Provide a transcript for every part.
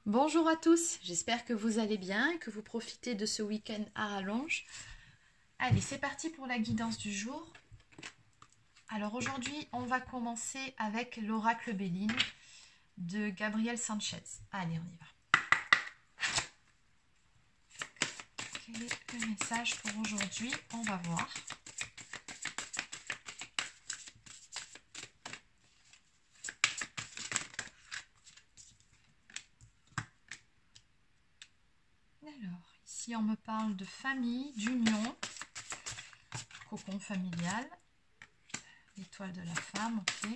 Bonjour à tous, j'espère que vous allez bien et que vous profitez de ce week-end à rallonge. Allez, c'est parti pour la guidance du jour. Alors aujourd'hui, on va commencer avec l'oracle Béline de Gabriel Sanchez. Allez, on y va. Quel est le message pour aujourd'hui? On va voir. Alors, ici on me parle de famille, d'union, cocon familial, l'étoile de la femme, ok.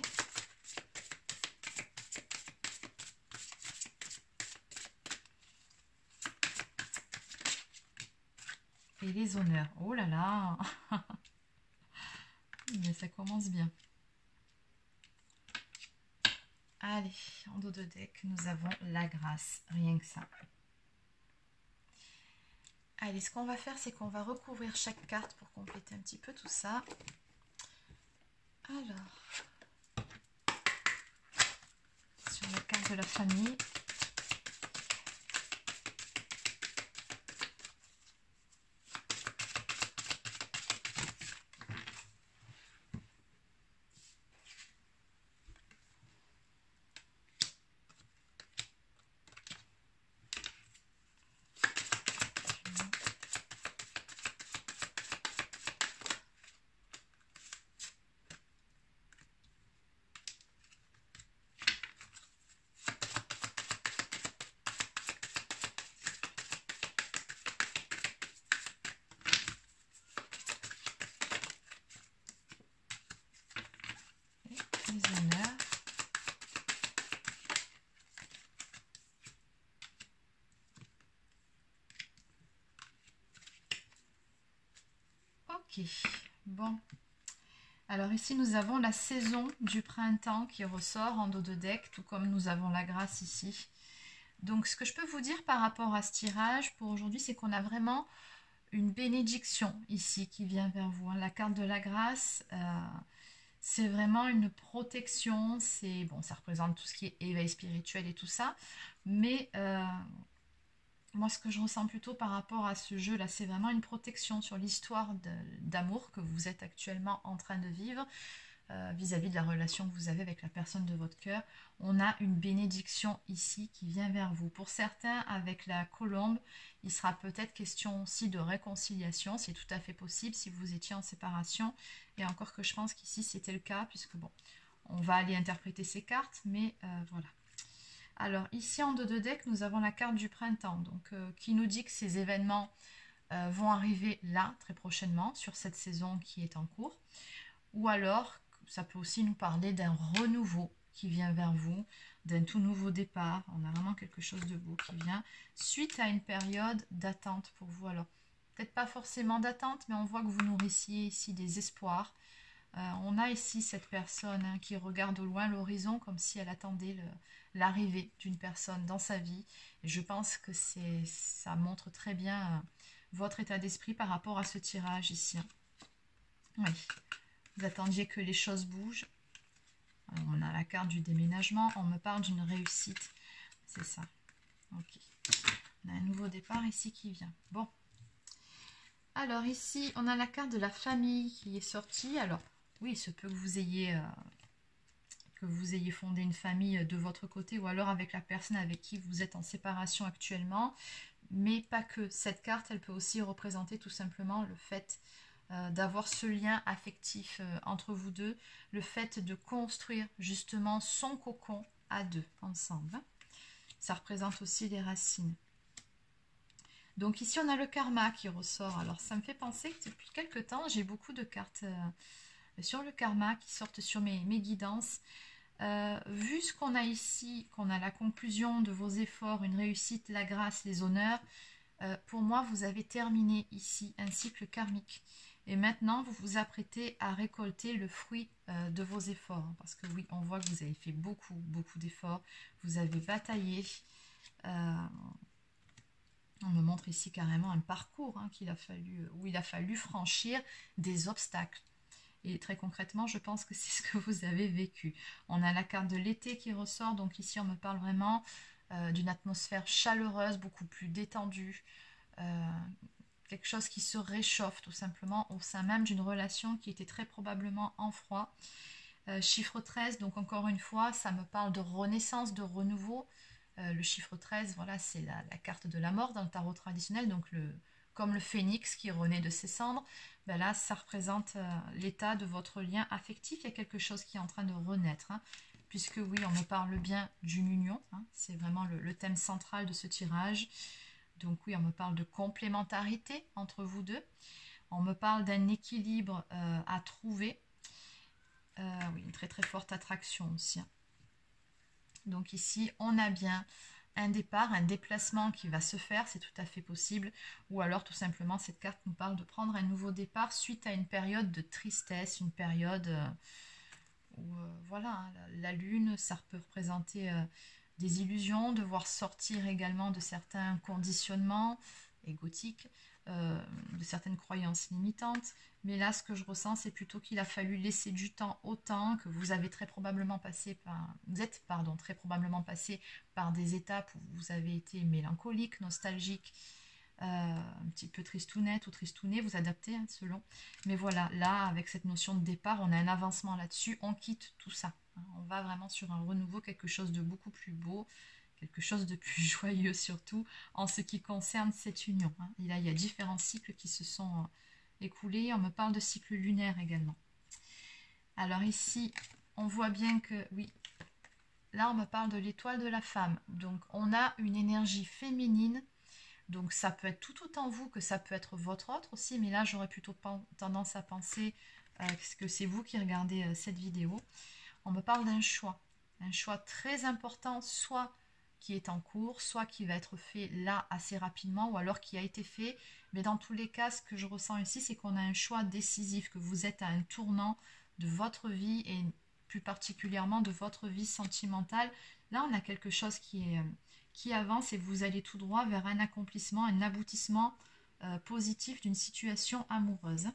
Et les honneurs, oh là là. Mais ça commence bien. Allez, en dos de deck, nous avons la grâce, rien que ça. Allez, ce qu'on va faire, c'est qu'on va recouvrir chaque carte pour compléter un petit peu tout ça. Alors, sur la carte de la famille. Les honneurs. Ok, bon. Alors ici, nous avons la saison du printemps qui ressort en dos de deck, tout comme nous avons la grâce ici. Donc, ce que je peux vous dire par rapport à ce tirage pour aujourd'hui, c'est qu'on a vraiment une bénédiction ici qui vient vers vous. La carte de la grâce, c'est vraiment une protection. C'est bon, ça représente tout ce qui est éveil spirituel et tout ça. Mais moi, ce que je ressens plutôt par rapport à ce jeu-là, c'est vraiment une protection sur l'histoire d'amour que vous êtes actuellement en train de vivre vis-à-vis de la relation que vous avez avec la personne de votre cœur. On a une bénédiction ici qui vient vers vous. Pour certains, avec la colombe, il sera peut-être question aussi de réconciliation. C'est tout à fait possible si vous étiez en séparation. Et encore que je pense qu'ici, c'était le cas, puisque bon, on va aller interpréter ces cartes, mais voilà. Alors ici en dos de deck, nous avons la carte du printemps, donc qui nous dit que ces événements vont arriver là, très prochainement, sur cette saison qui est en cours. Ou alors, ça peut aussi nous parler d'un renouveau qui vient vers vous, d'un tout nouveau départ. On a vraiment quelque chose de beau qui vient, suite à une période d'attente pour vous. Alors, peut-être pas forcément d'attente, mais on voit que vous nourrissiez ici des espoirs. On a ici cette personne qui regarde au loin l'horizon comme si elle attendait l'arrivée d'une personne dans sa vie. Et je pense que ça montre très bien votre état d'esprit par rapport à ce tirage ici. Oui, vous attendiez que les choses bougent. Alors, on a la carte du déménagement, on me parle d'une réussite. C'est ça. Ok. On a un nouveau départ ici qui vient. Bon. Alors ici, on a la carte de la famille qui est sortie. Alors, oui, il se peut que vous ayez fondé une famille de votre côté ou alors avec la personne avec qui vous êtes en séparation actuellement. Mais pas que. Cette carte, elle peut aussi représenter tout simplement le fait d'avoir ce lien affectif entre vous deux, le fait de construire justement son cocon à deux, ensemble. Ça représente aussi les racines. Donc ici, on a le karma qui ressort. Alors, ça me fait penser que depuis quelques temps, j'ai beaucoup de cartes sur le karma qui sortent sur mes guidances. Vu ce qu'on a ici, qu'on a la conclusion de vos efforts, une réussite, la grâce, les honneurs, pour moi, vous avez terminé ici un cycle karmique. Et maintenant, vous vous apprêtez à récolter le fruit de vos efforts. Parce que oui, on voit que vous avez fait beaucoup, beaucoup d'efforts. Vous avez bataillé. On me montre ici carrément un parcours où il a fallu franchir des obstacles. Et très concrètement, je pense que c'est ce que vous avez vécu. On a la carte de l'été qui ressort, donc ici on me parle vraiment d'une atmosphère chaleureuse, beaucoup plus détendue, quelque chose qui se réchauffe tout simplement au sein même d'une relation qui était très probablement en froid. Chiffre 13, donc encore une fois, ça me parle de renaissance, de renouveau. Le chiffre 13, voilà, c'est la carte de la mort dans le tarot traditionnel, donc comme le phénix qui renaît de ses cendres, ben là, ça représente l'état de votre lien affectif. Il y a quelque chose qui est en train de renaître, hein, puisque oui, on me parle bien d'une union, hein, c'est vraiment le thème central de ce tirage. Donc oui, on me parle de complémentarité entre vous deux. On me parle d'un équilibre à trouver. Oui, une très très forte attraction aussi, hein. Donc ici, on a bien un départ, un déplacement qui va se faire, c'est tout à fait possible. Ou alors tout simplement, cette carte nous parle de prendre un nouveau départ suite à une période de tristesse, une période où, voilà, hein, la lune, ça peut représenter des illusions, devoir sortir également de certains conditionnements égotiques, de certaines croyances limitantes. Mais là, ce que je ressens, c'est plutôt qu'il a fallu laisser du temps au temps, que vous avez très probablement passé par, vous êtes, pardon, très probablement passé par des étapes où vous avez été mélancolique, nostalgique, un petit peu tristounette ou tristounet, vous adaptez, hein, selon. Mais voilà, là, avec cette notion de départ, on a un avancement là-dessus, on quitte tout ça, hein. On va vraiment sur un renouveau, quelque chose de beaucoup plus beau, quelque chose de plus joyeux surtout, en ce qui concerne cette union, hein. Et là, il y a différents cycles qui se sont écoulés. On me parle de cycle lunaire également. Alors ici, on voit bien que, oui, là, on me parle de l'étoile de la femme. Donc, on a une énergie féminine. Donc, ça peut être tout autant vous que ça peut être votre autre aussi. Mais là, j'aurais plutôt tendance à penser que c'est vous qui regardez cette vidéo. On me parle d'un choix. Un choix très important, soit qui est en cours, soit qui va être fait là assez rapidement, ou alors qui a été fait. Mais dans tous les cas, ce que je ressens ici, c'est qu'on a un choix décisif, que vous êtes à un tournant de votre vie et plus particulièrement de votre vie sentimentale. Là, on a quelque chose qui avance et vous allez tout droit vers un accomplissement, un aboutissement positif d'une situation amoureuse.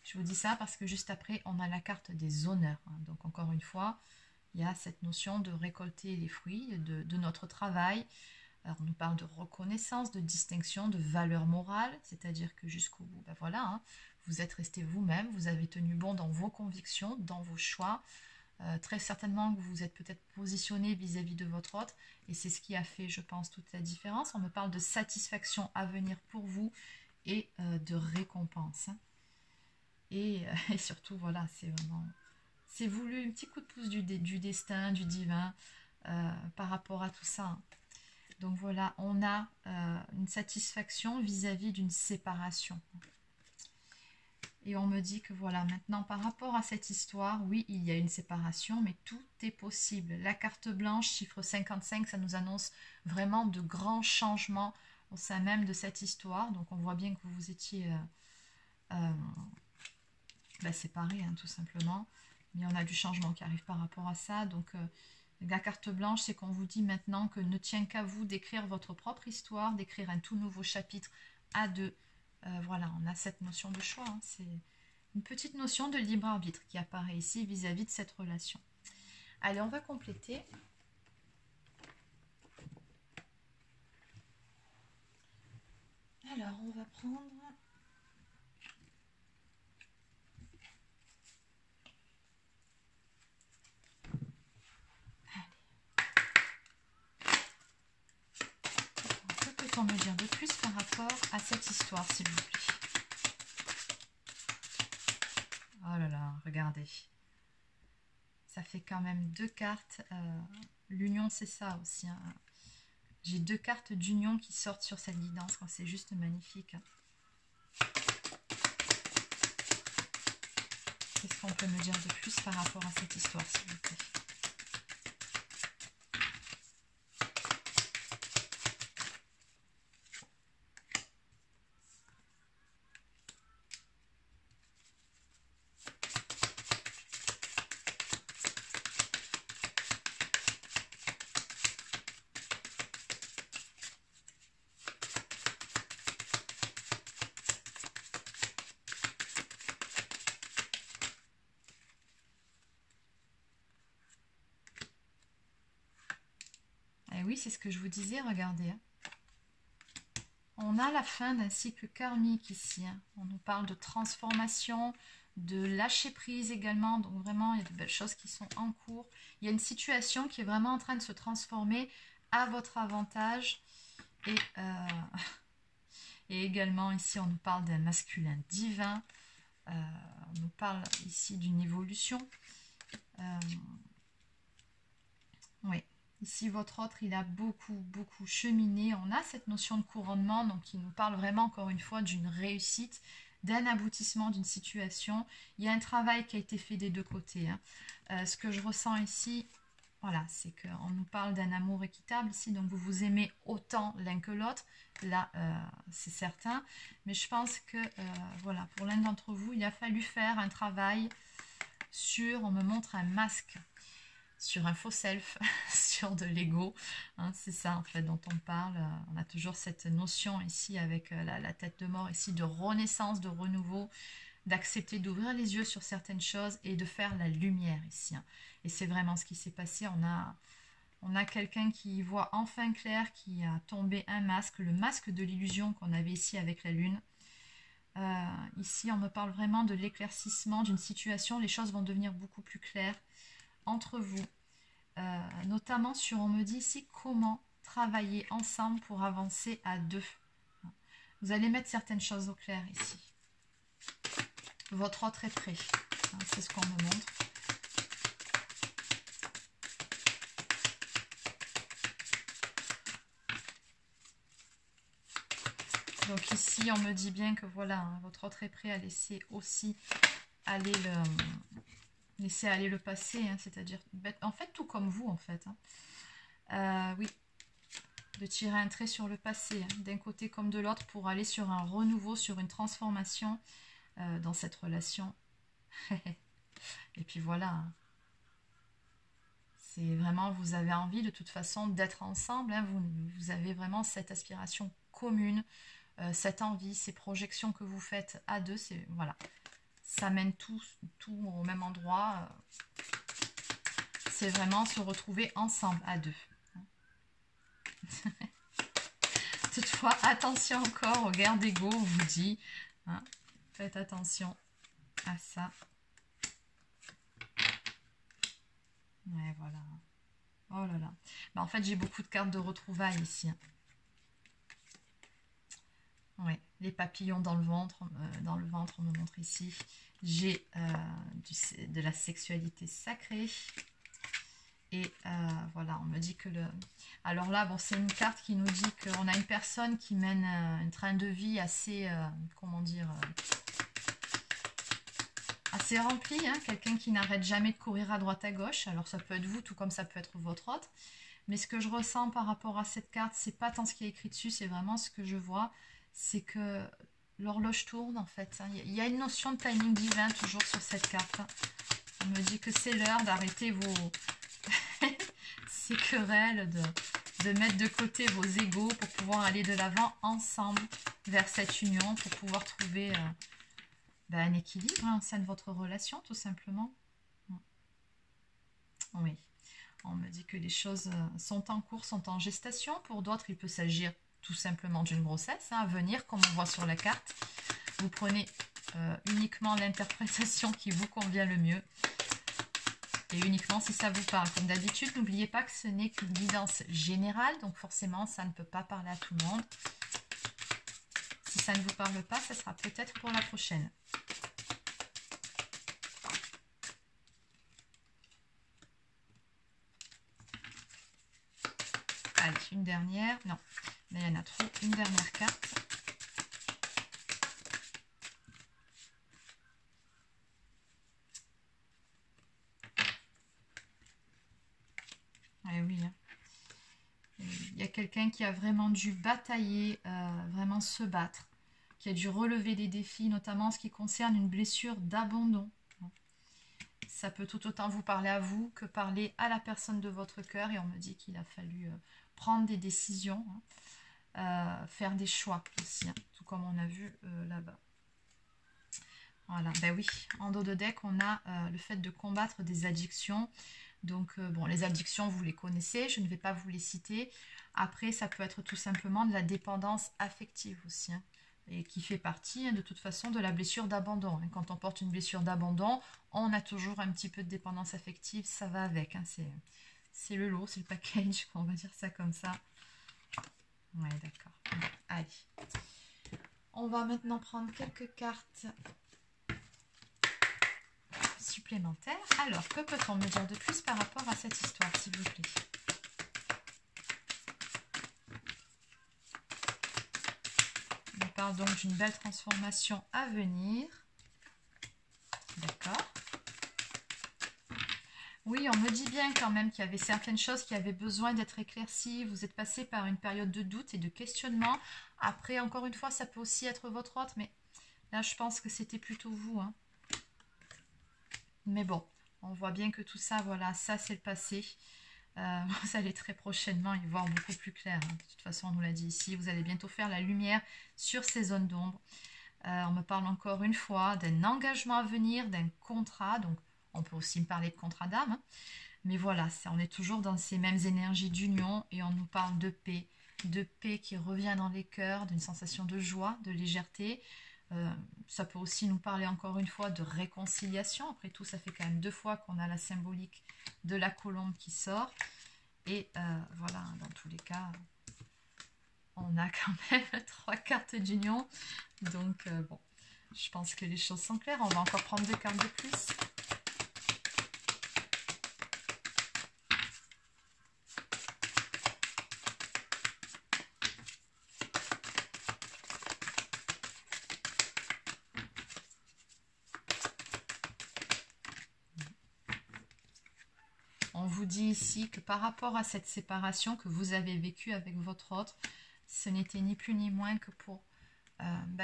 Je vous dis ça parce que juste après, on a la carte des honneurs, hein. Donc encore une fois, il y a cette notion de récolter les fruits de notre travail. Alors, on nous parle de reconnaissance, de distinction, de valeur morale, c'est-à-dire que jusqu'au bout, ben voilà, hein, vous êtes resté vous-même, vous avez tenu bon dans vos convictions, dans vos choix. Très certainement que vous vous êtes peut-être positionné vis-à-vis de votre autre, et c'est ce qui a fait, je pense, toute la différence. On me parle de satisfaction à venir pour vous et de récompense, hein. Et surtout, voilà, c'est vraiment... C'est voulu, un petit coup de pouce du destin, du divin, par rapport à tout ça, hein. Donc voilà, on a une satisfaction vis-à-vis d'une séparation. Et on me dit que voilà, maintenant par rapport à cette histoire, oui, il y a une séparation, mais tout est possible. La carte blanche, chiffre 55, ça nous annonce vraiment de grands changements au sein même de cette histoire. Donc on voit bien que vous étiez séparés, hein, tout simplement. Mais on a du changement qui arrive par rapport à ça. Donc la carte blanche, c'est qu'on vous dit maintenant que ne tient qu'à vous d'écrire votre propre histoire, d'écrire un tout nouveau chapitre à deux. Voilà, on a cette notion de choix, hein. C'est une petite notion de libre arbitre qui apparaît ici vis-à-vis de cette relation. Allez, on va compléter. Alors, on va prendre... Que peut-on me dire de plus par rapport à cette histoire, s'il vous plaît? Oh là là, regardez. Ça fait quand même deux cartes. L'union, c'est ça aussi, hein. J'ai deux cartes d'union qui sortent sur cette guidance. C'est juste magnifique, hein. Qu'est-ce qu'on peut me dire de plus par rapport à cette histoire, s'il vous plaît? Et oui, c'est ce que je vous disais, regardez. Hein. On a la fin d'un cycle karmique ici. Hein. On nous parle de transformation, de lâcher prise également. Donc vraiment, il y a de belles choses qui sont en cours. Il y a une situation qui est vraiment en train de se transformer à votre avantage. Et également, ici, on nous parle d'un masculin divin. On nous parle ici d'une évolution. Oui. Ici, votre autre, il a beaucoup cheminé. On a cette notion de couronnement, donc il nous parle vraiment, encore une fois, d'une réussite, d'un aboutissement d'une situation. Il y a un travail qui a été fait des deux côtés. Hein. Ce que je ressens ici, voilà, c'est qu'on nous parle d'un amour équitable ici, donc vous vous aimez autant l'un que l'autre. Là, c'est certain. Mais je pense que, voilà, pour l'un d'entre vous, il a fallu faire un travail sur, on me montre un masque, sur un faux self, sur de l'ego. Hein, c'est ça en fait dont on parle. On a toujours cette notion ici avec la tête de mort ici de renaissance, de renouveau, d'accepter d'ouvrir les yeux sur certaines choses et de faire la lumière ici. Hein. Et c'est vraiment ce qui s'est passé. On a quelqu'un qui voit enfin clair, qui a tombé un masque, le masque de l'illusion qu'on avait ici avec la lune. Ici, on me parle vraiment de l'éclaircissement d'une situation. Les choses vont devenir beaucoup plus claires entre vous, notamment sur, on me dit ici, comment travailler ensemble pour avancer à deux. Vous allez mettre certaines choses au clair ici. Votre autre est prêt, hein, c'est ce qu'on me montre. Donc ici, on me dit bien que voilà, hein, votre autre est prêt à laisser aussi aller le passé, hein, c'est-à-dire, en fait, tout comme vous, en fait. Hein. Oui, de tirer un trait sur le passé, hein, d'un côté comme de l'autre, pour aller sur un renouveau, sur une transformation dans cette relation. Et puis voilà. Hein. C'est vraiment, vous avez envie de toute façon d'être ensemble, hein, vous avez vraiment cette aspiration commune, cette envie, ces projections que vous faites à deux, c'est voilà. Ça mène tout au même endroit. C'est vraiment se retrouver ensemble à deux. Toutefois, attention encore aux guerres d'ego, on vous dit. Hein, faites attention à ça. Ouais, voilà. Oh là là. Bah, en fait, j'ai beaucoup de cartes de retrouvailles ici. Hein. Oui, les papillons dans le ventre, on me montre ici. J'ai de la sexualité sacrée. Et voilà, on me dit que le... Alors là, bon, c'est une carte qui nous dit qu'on a une personne qui mène un train de vie assez, comment dire, assez rempli. Hein, quelqu'un qui n'arrête jamais de courir à droite à gauche. Alors ça peut être vous, tout comme ça peut être votre autre. Mais ce que je ressens par rapport à cette carte, c'est pas tant ce qui est écrit dessus, c'est vraiment ce que je vois. C'est que l'horloge tourne en fait. Il y a une notion de timing divin toujours sur cette carte. On me dit que c'est l'heure d'arrêter ces querelles, de mettre de côté vos égos pour pouvoir aller de l'avant ensemble vers cette union, pour pouvoir trouver un équilibre au sein de votre relation tout simplement. Oui, on me dit que les choses sont en cours, sont en gestation. Pour d'autres, il peut s'agir tout simplement d'une grossesse à venir, comme on voit sur la carte. Vous prenez uniquement l'interprétation qui vous convient le mieux. Et uniquement si ça vous parle. Comme d'habitude, n'oubliez pas que ce n'est qu'une guidance générale. Donc forcément, ça ne peut pas parler à tout le monde. Si ça ne vous parle pas, ça sera peut-être pour la prochaine. Allez, une dernière. Non, là, il y en a trop. Une dernière carte. Eh oui. Il y a quelqu'un qui a vraiment dû batailler, vraiment se battre, qui a dû relever des défis, notamment en ce qui concerne une blessure d'abandon. Ça peut tout autant vous parler à vous que parler à la personne de votre cœur. Et on me dit qu'il a fallu prendre des décisions, faire des choix aussi, hein, tout comme on a vu là-bas. Voilà, ben oui, en dos de deck, on a le fait de combattre des addictions. Donc, bon, les addictions, vous les connaissez, je ne vais pas vous les citer. Après, ça peut être tout simplement de la dépendance affective aussi, hein, et qui fait partie, hein, de toute façon, de la blessure d'abandon, hein. Quand on porte une blessure d'abandon, on a toujours un petit peu de dépendance affective, ça va avec, hein, c'est le lot, c'est le package, on va dire ça comme ça. Ouais, d'accord. Bon, allez. On va maintenant prendre quelques cartes supplémentaires. Alors, que peut-on me dire de plus par rapport à cette histoire, s'il vous plaît? On parle donc d'une belle transformation à venir. D'accord. Oui, on me dit bien quand même qu'il y avait certaines choses qui avaient besoin d'être éclaircies. Vous êtes passé par une période de doute et de questionnement. Après, encore une fois, ça peut aussi être votre autre, mais là, je pense que c'était plutôt vous, hein. Mais bon, on voit bien que tout ça, voilà, ça c'est le passé. Vous allez très prochainement y voir beaucoup plus clair, hein. De toute façon, on nous l'a dit ici, vous allez bientôt faire la lumière sur ces zones d'ombre. On me parle encore une fois d'un engagement à venir, d'un contrat. Donc, on peut aussi me parler de contrat d'âme, hein. Mais voilà, on est toujours dans ces mêmes énergies d'union et on nous parle de paix qui revient dans les cœurs, d'une sensation de joie, de légèreté. Ça peut aussi nous parler encore une fois de réconciliation. Après tout, ça fait quand même 2 fois qu'on a la symbolique de la colombe qui sort. Et voilà, dans tous les cas, on a quand même 3 cartes d'union. Donc bon, je pense que les choses sont claires. On va encore prendre 2 cartes de plus. On vous dit ici que par rapport à cette séparation que vous avez vécue avec votre autre, ce n'était ni plus ni moins que pour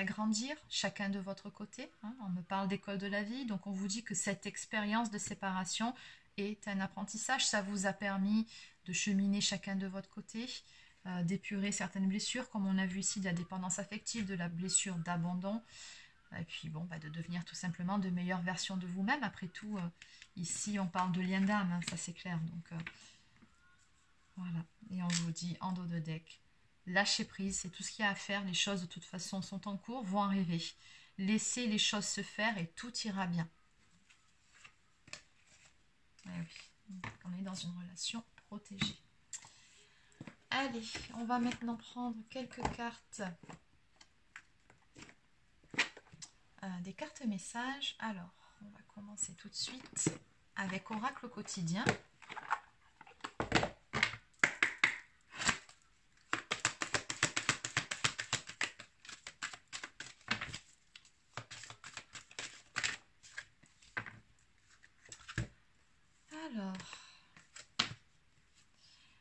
grandir chacun de votre côté, hein. On me parle d'école de la vie, donc on vous dit que cette expérience de séparation est un apprentissage. Ça vous a permis de cheminer chacun de votre côté, d'épurer certaines blessures, comme on a vu ici, de la dépendance affective, de la blessure d'abandon. Et puis bon, de devenir tout simplement de meilleures versions de vous-même. Après tout, ici on parle de lien d'âme, hein, ça c'est clair. Donc voilà, et on vous dit en dos de deck, lâchez prise, c'est tout ce qu'il y a à faire. Les choses de toute façon sont en cours, vont arriver. Laissez les choses se faire et tout ira bien. Et oui, on est dans une relation protégée. Allez, on va maintenant prendre quelques cartes. Des cartes messages. Alors, on va commencer tout de suite avec Oracle quotidien. Alors,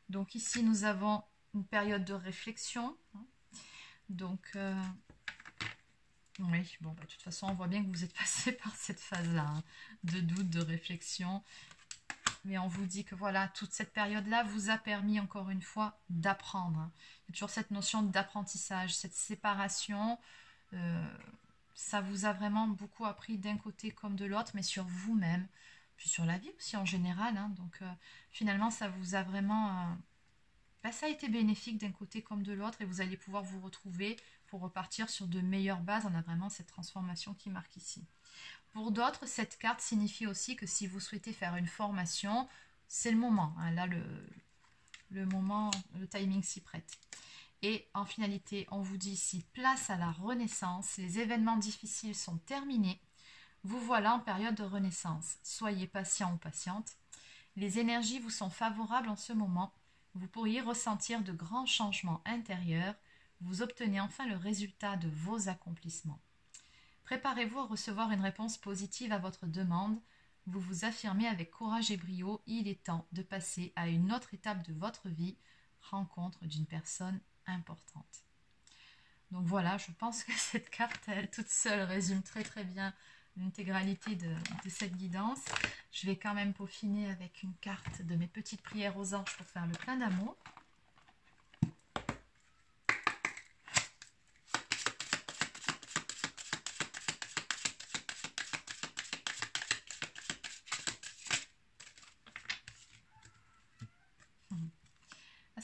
donc ici nous avons une période de réflexion. Donc, oui, bon, de toute façon, on voit bien que vous êtes passé par cette phase-là, hein, de doute, de réflexion. Mais on vous dit que voilà, toute cette période-là vous a permis, encore une fois, d'apprendre, hein. Il y a toujours cette notion d'apprentissage, cette séparation. Ça vous a vraiment beaucoup appris d'un côté comme de l'autre, mais sur vous-même, puis sur la vie aussi en général, hein. Donc, finalement, ça vous a vraiment... ça a été bénéfique d'un côté comme de l'autre et vous allez pouvoir vous retrouver pour repartir sur de meilleures bases. On a vraiment cette transformation qui marque ici. Pour d'autres, cette carte signifie aussi que si vous souhaitez faire une formation, c'est le moment, hein. Là, le moment, le timing s'y prête. Et en finalité, on vous dit ici, place à la renaissance. Les événements difficiles sont terminés. Vous voilà en période de renaissance. Soyez patient ou patiente. Les énergies vous sont favorables en ce moment. Vous pourriez ressentir de grands changements intérieurs. Vous obtenez enfin le résultat de vos accomplissements. Préparez-vous à recevoir une réponse positive à votre demande. Vous vous affirmez avec courage et brio. Il est temps de passer à une autre étape de votre vie. Rencontre d'une personne importante. Donc voilà, je pense que cette carte, elle toute seule, résume très très bien l'intégralité de cette guidance. Je vais quand même peaufiner avec une carte de mes petites prières aux anges pour faire le plein d'amour.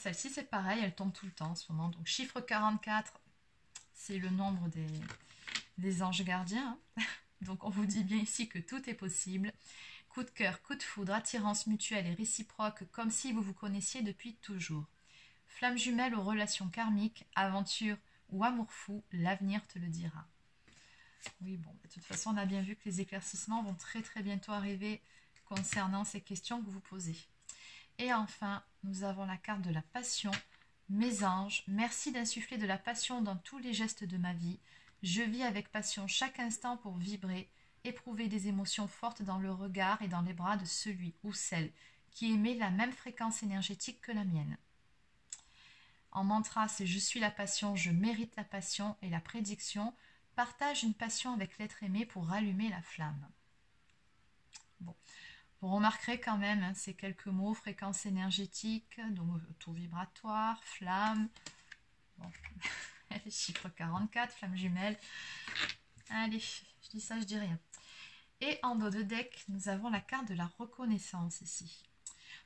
Celle-ci, c'est pareil, elle tombe tout le temps en ce moment. Donc, chiffre 44, c'est le nombre des anges gardiens. Donc, on vous dit bien ici que tout est possible. Coup de cœur, coup de foudre, attirance mutuelle et réciproque, comme si vous vous connaissiez depuis toujours. Flamme jumelle aux relations karmiques, aventure ou amour fou, l'avenir te le dira. Oui, bon, de toute façon, on a bien vu que les éclaircissements vont très très bientôt arriver concernant ces questions que vous posez. Et enfin, nous avons la carte de la passion. Mes anges, merci d'insuffler de la passion dans tous les gestes de ma vie. Je vis avec passion chaque instant pour vibrer, éprouver des émotions fortes dans le regard et dans les bras de celui ou celle qui émet la même fréquence énergétique que la mienne. En mantra, c'est je suis la passion, je mérite la passion, et la prédiction, partage une passion avec l'être aimé pour rallumer la flamme. Bon, vous remarquerez quand même ces quelques mots, fréquence énergétique, donc taux vibratoire, flamme, bon. Chiffre 44, flamme jumelle. Allez, je dis ça, je dis rien. Et en dos de deck, nous avons la carte de la reconnaissance ici.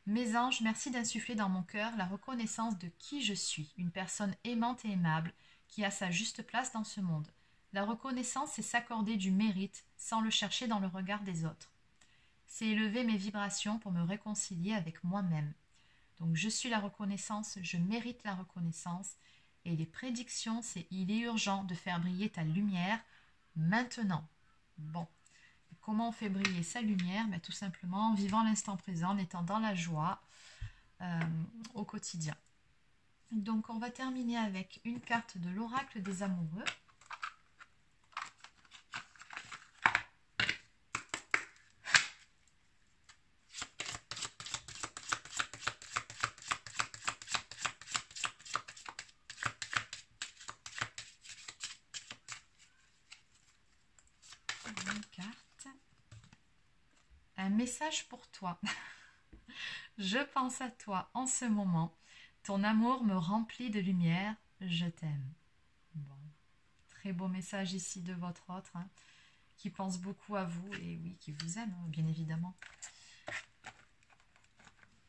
Mes anges, merci d'insuffler dans mon cœur la reconnaissance de qui je suis, une personne aimante et aimable qui a sa juste place dans ce monde. La reconnaissance, c'est s'accorder du mérite sans le chercher dans le regard des autres. C'est élever mes vibrations pour me réconcilier avec moi-même. Donc je suis la reconnaissance, je mérite la reconnaissance. Et les prédictions, c'est il est urgent de faire briller ta lumière maintenant. Bon. Comment on fait briller sa lumière? Tout simplement en vivant l'instant présent, en étant dans la joie au quotidien. Donc on va terminer avec une carte de l'oracle des amoureux. Une carte. Un message pour toi. Je pense à toi en ce moment. Ton amour me remplit de lumière. Je t'aime. Bon. Très beau message ici de votre autre, qui pense beaucoup à vous et oui, qui vous aime, bien évidemment.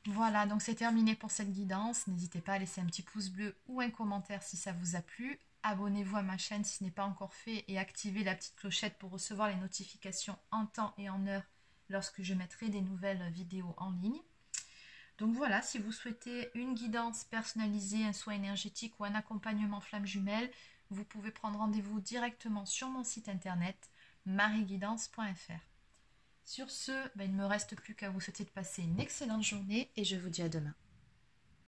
Voilà, donc c'est terminé pour cette guidance. N'hésitez pas à laisser un petit pouce bleu ou un commentaire si ça vous a plu. Abonnez-vous à ma chaîne si ce n'est pas encore fait et activez la petite clochette pour recevoir les notifications en temps et en heure lorsque je mettrai des nouvelles vidéos en ligne. Donc voilà, si vous souhaitez une guidance personnalisée, un soin énergétique ou un accompagnement flamme jumelle, vous pouvez prendre rendez-vous directement sur mon site internet marieguidance.fr. Sur ce, il ne me reste plus qu'à vous souhaiter de passer une excellente journée et je vous dis à demain.